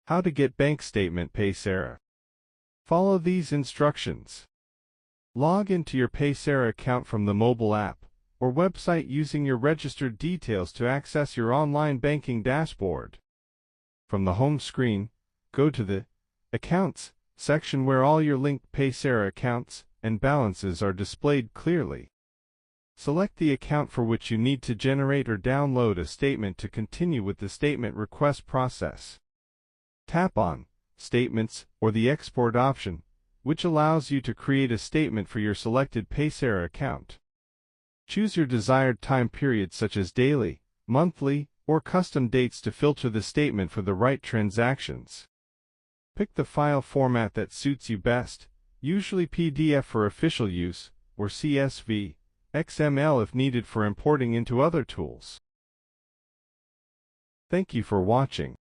How to get bank statement Paysera. Follow these instructions. Log into your Paysera account from the mobile app or website using your registered details to access your online banking dashboard. From the home screen, go to the Accounts section where all your linked Paysera accounts and balances are displayed clearly. Select the account for which you need to generate or download a statement to continue with the statement request process. Tap on Statements or the Export option, which allows you to create a statement for your selected Paysera account. Choose your desired time period such as daily, monthly, or custom dates to filter the statement for the right transactions. Pick the file format that suits you best, usually PDF for official use, or CSV, XML if needed for importing into other tools. Thank you for watching.